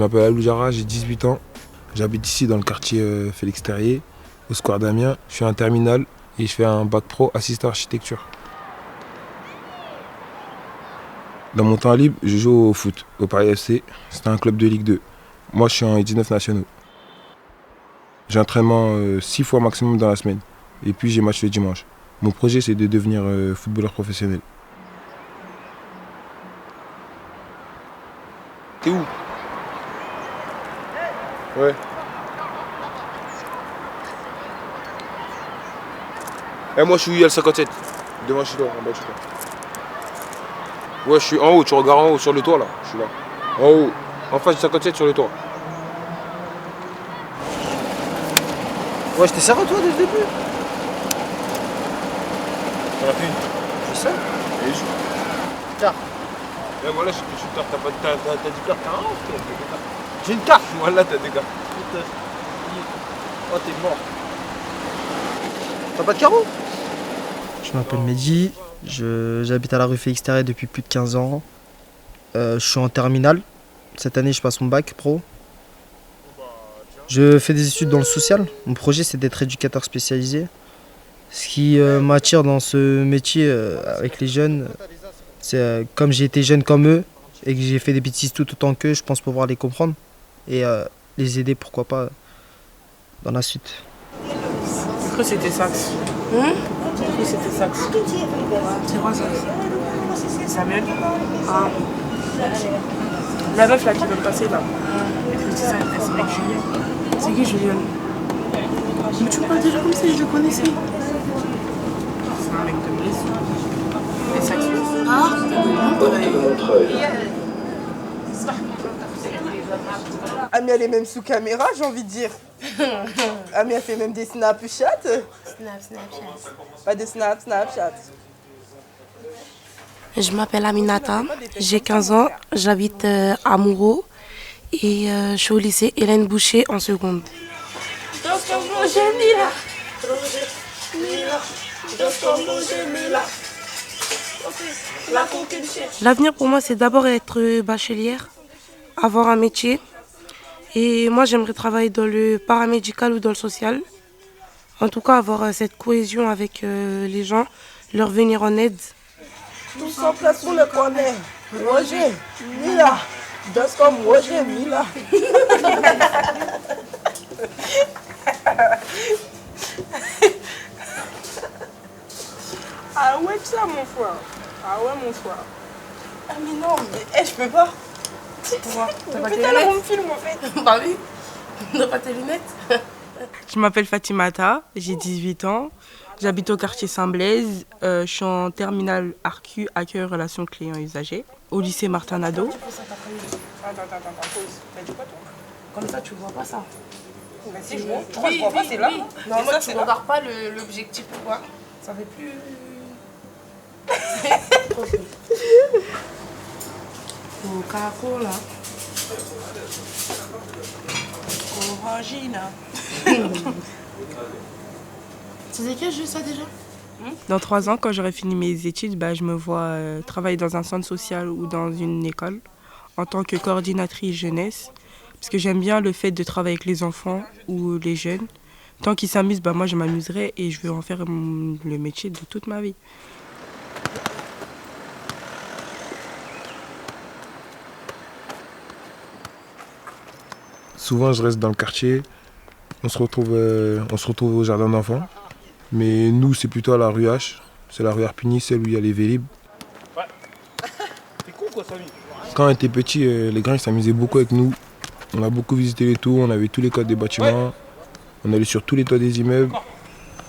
m'appelle Alou Jara, j'ai 18 ans. J'habite ici dans le quartier Félix Terrier, au Square d'Amiens. Je suis en terminale et je fais un bac pro assistant architecture. Dans mon temps libre, je joue au foot, au Paris FC. C'est un club de Ligue 2. Moi, je suis en 19 nationaux. J'ai entraînement 6 fois maximum dans la semaine. Et puis, j'ai match le dimanche. Mon projet, c'est de devenir footballeur professionnel. T'es où? Ouais. Et moi, je suis où il y a le 57. Devant chez toi, en bas de chez toi. Ouais, je suis en haut, tu regardes en haut, sur le toit là. Je suis là. En haut, en face du 57 sur le toit. Ouais, j'étais sérieux toi dès le début. T'en as fait une? Je sais. Et je... Tard. Ouais, voilà, je suis tard. T'as dit carte, t'as un ou t'as des cartes? J'ai une carte. Voilà, t'as des cartes. Oh, t'es mort. T'as pas de carreau? Je m'appelle Mehdi, j'habite à la rue Félix Terrier depuis plus de 15 ans. Je suis en terminale. Cette année, je passe mon bac pro. Je fais des études dans le social. Mon projet, c'est d'être éducateur spécialisé. Ce qui m'attire dans ce métier avec les jeunes, c'est comme j'ai été jeune comme eux et que j'ai fait des bêtises tout autant qu'eux, je pense pouvoir les comprendre et les aider, pourquoi pas, dans la suite. J'ai cru que c'était sax. J'ai cru que c'était sax. C'est quoi ça? Samuel? Ah. La meuf là qui veut me passer là. C'est ça, elle s'appelle Julien. C'est qui Julien? Mais tu me parles déjà comme si je le connaissais. C'est un mec de Brice. Et sax. Ah? Ami elle est même sous caméra, j'ai envie de dire. Ami a fait même des Snapchat. Snapchat. Pas de Snapchat. Je m'appelle Aminata, j'ai 15 ans, j'habite à Moureau et je suis au lycée Hélène Boucher en seconde. L'avenir pour moi c'est d'abord être bachelière, avoir un métier et moi j'aimerais travailler dans le paramédical ou dans le social. En tout cas avoir cette cohésion avec les gens, leur venir en aide. Tous en place sur le corner. Roger, Mila. Danse comme Roger, Mila. Ah ouais, ça mon frère. Ah ouais, mon frère. Ah mais non, mais je peux pas. Pourquoi? T'as pas tes Putain, là, on me lunettes? filme en fait. Bah oui, t'as pas tes lunettes? Je m'appelle Fatimata, j'ai 18 ans. J'habite au quartier Saint-Blaise. Je suis en terminale ARCU, accueil relations clients usagers, au lycée Martin Nadeau. Attends, pause. T'as dit quoi toi? Comme ça, tu vois pas ça. Bah si, je vois. Pourquoi je vois pas, c'est là. Non, Mais moi, ça, tu c'est là. regardes pas l'objectif, pourquoi? Ça fait plus... Coca-Cola. Orangina. C'est quel jeu, ça, déjà? Dans 3 ans, quand j'aurai fini mes études, je me vois travailler dans un centre social ou dans une école en tant que coordinatrice jeunesse. Parce que j'aime bien le fait de travailler avec les enfants ou les jeunes. Tant qu'ils s'amusent, moi je m'amuserai et je veux en faire le métier de toute ma vie. Souvent, je reste dans le quartier. On se retrouve au jardin d'enfants. Mais nous, c'est plutôt à la rue H. C'est la rue Arpigny, celle où il y a les Vélib. T'es con quoi, Samy? Quand on était petits, les grands ils s'amusaient beaucoup avec nous. On a beaucoup visité les tours, on avait tous les codes des bâtiments. On allait sur tous les toits des immeubles.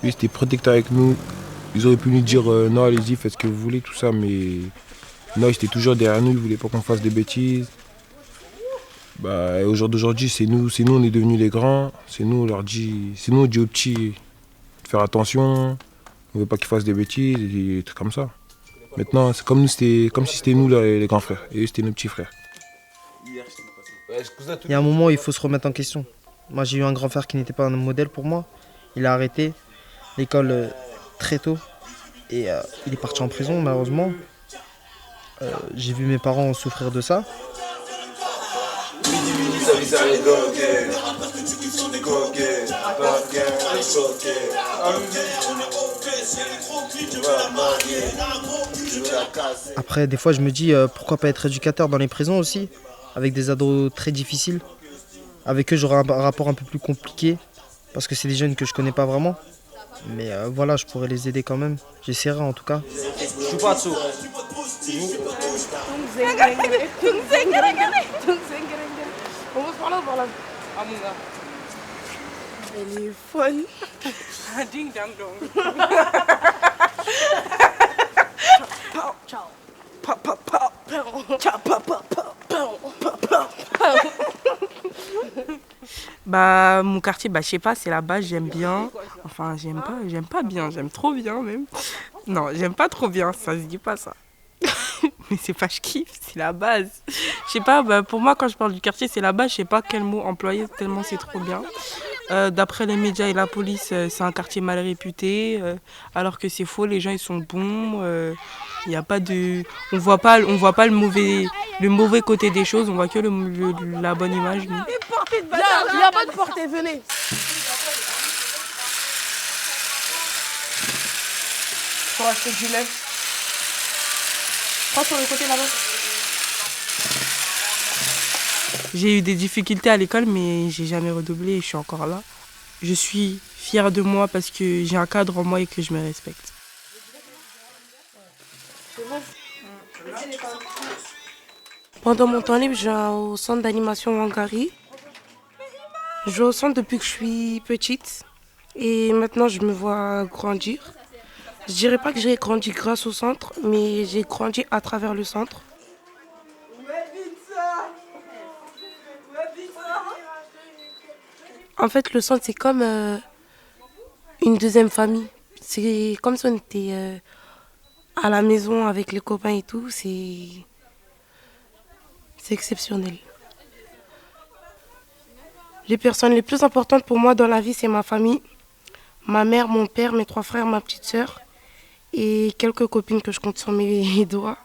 Ils étaient protecteurs avec nous. Ils auraient pu nous dire non, allez-y, faites ce que vous voulez, tout ça. Mais non, ils étaient toujours derrière nous, ils voulaient pas qu'on fasse des bêtises. Au jour d'aujourd'hui, c'est nous, on est devenus les grands. On dit aux petits de faire attention. On veut pas qu'ils fassent des bêtises et des trucs comme ça. Maintenant, c'est comme si c'était nous les grands frères et eux c'était nos petits frères. Il y a un moment où il faut se remettre en question. Moi, j'ai eu un grand frère qui n'était pas un modèle pour moi. Il a arrêté l'école très tôt et il est parti en prison, malheureusement. J'ai vu mes parents souffrir de ça. Après, des fois, je me dis pourquoi pas être éducateur dans les prisons aussi, avec des ados très difficiles. Avec eux, j'aurai un rapport un peu plus compliqué, parce que c'est des jeunes que je connais pas vraiment. Mais voilà, je pourrais les aider quand même. J'essaierai en tout cas. Je suis pas dessous. On va se parler par là. Ah mon gars. Elle est folle. Ding dang dong. Ciao. Bah mon quartier, bah je sais pas, c'est la base, j'aime bien. Enfin j'aime pas bien, j'aime trop bien même. Non, j'aime pas trop bien, ça se dit pas ça. Mais c'est pas je kiffe, c'est la base. Je sais pas, bah, pour moi quand je parle du quartier, c'est la base, je sais pas quel mot employer tellement c'est trop bien. D'après les médias et la police, c'est un quartier mal réputé, alors que c'est faux, les gens ils sont bons. Y a pas de, on voit pas le mauvais côté des choses, on voit que la bonne image. Nous. Il n'y a pas de portée, venez. Pour acheter du lait. Prends sur le côté là-bas. J'ai eu des difficultés à l'école, mais j'ai jamais redoublé et je suis encore là. Je suis fière de moi parce que j'ai un cadre en moi et que je me respecte. Pendant mon temps libre, je vais au centre d'animation Wangari. Je vais au centre depuis que je suis petite et maintenant je me vois grandir. Je dirais pas que j'ai grandi grâce au centre, mais j'ai grandi à travers le centre. En fait, le centre, c'est comme une deuxième famille. C'est comme si on était à la maison avec les copains et tout. C'est exceptionnel. Les personnes les plus importantes pour moi dans la vie, c'est ma famille. Ma mère, mon père, mes 3 frères, ma petite sœur. Et quelques copines que je compte sur mes doigts.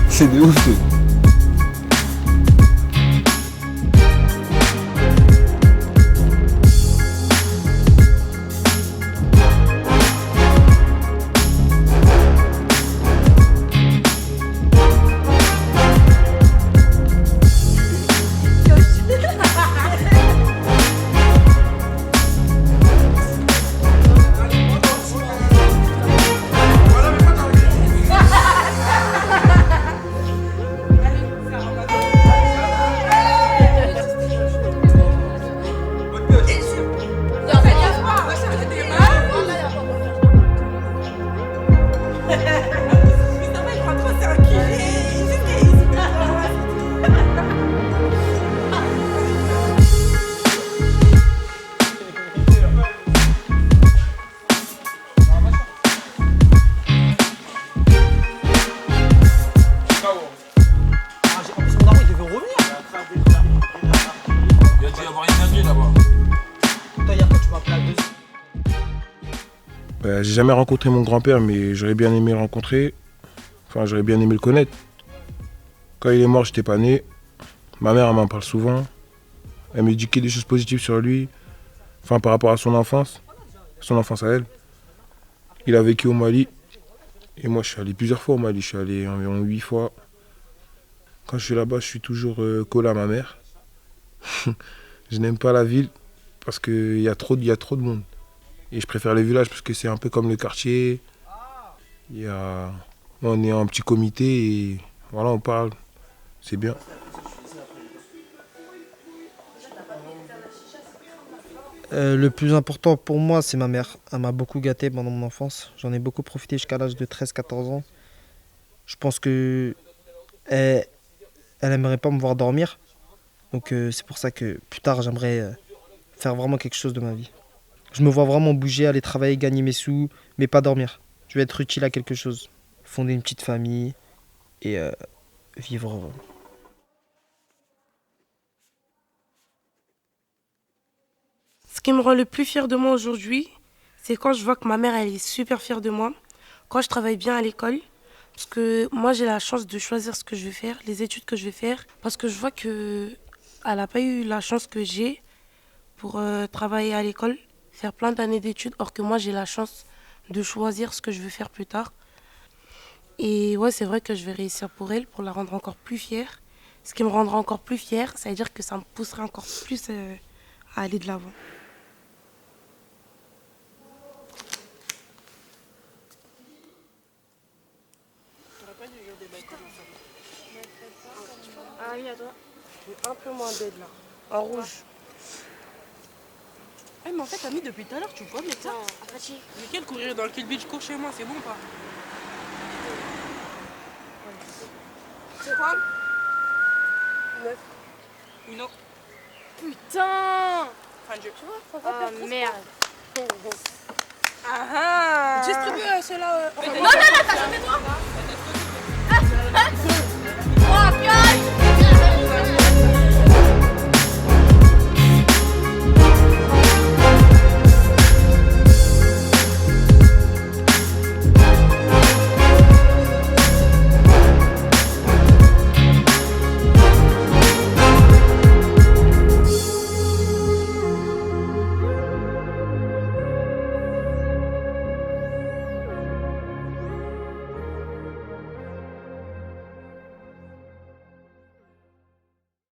C'est de ouf. J'ai jamais rencontré mon grand-père, mais j'aurais bien aimé le rencontrer. Enfin, j'aurais bien aimé le connaître. Quand il est mort, j'étais pas né. Ma mère, elle m'en parle souvent. Elle m'éduquait des choses positives sur lui. Enfin, par rapport à son enfance à elle. Il a vécu au Mali. Et moi, je suis allé plusieurs fois au Mali. Je suis allé environ 8 fois. Quand je suis là-bas, je suis toujours collé à ma mère. Je n'aime pas la ville parce qu'il y a trop de monde. Et je préfère les villages parce que c'est un peu comme le quartier. On est en petit comité et voilà, on parle. C'est bien. Le plus important pour moi, c'est ma mère. Elle m'a beaucoup gâté pendant mon enfance. J'en ai beaucoup profité jusqu'à l'âge de 13-14 ans. Je pense que elle aimerait pas me voir dormir. Donc c'est pour ça que plus tard, j'aimerais faire vraiment quelque chose de ma vie. Je me vois vraiment bouger, aller travailler, gagner mes sous, mais pas dormir. Je vais être utile à quelque chose. Fonder une petite famille et vivre. Ce qui me rend le plus fière de moi aujourd'hui, c'est quand je vois que ma mère, elle est super fière de moi. Quand je travaille bien à l'école, parce que moi, j'ai la chance de choisir ce que je vais faire, les études que je vais faire, parce que je vois que elle n'a pas eu la chance que j'ai pour travailler à l'école, faire plein d'années d'études, or que moi, j'ai la chance de choisir ce que je veux faire plus tard. Et ouais, c'est vrai que je vais réussir pour elle, pour la rendre encore plus fière. Ce qui me rendra encore plus fière, ça veut dire que ça me poussera encore plus à aller de l'avant. Ah oui, à toi. Un peu moins d'aide là, en rouge. Eh, mais en fait, Ami, depuis tout à l'heure, tu vois mettre ça. Lequel courir dans le Kill Beach, cours chez moi, c'est bon ou pas? C'est quoi 9. Oui, non. Putain! Fin de jeu. Oh merde! Ah ah! Distribue ceux-là. Non, non, non, t'as chopé toi! Oh, pioche!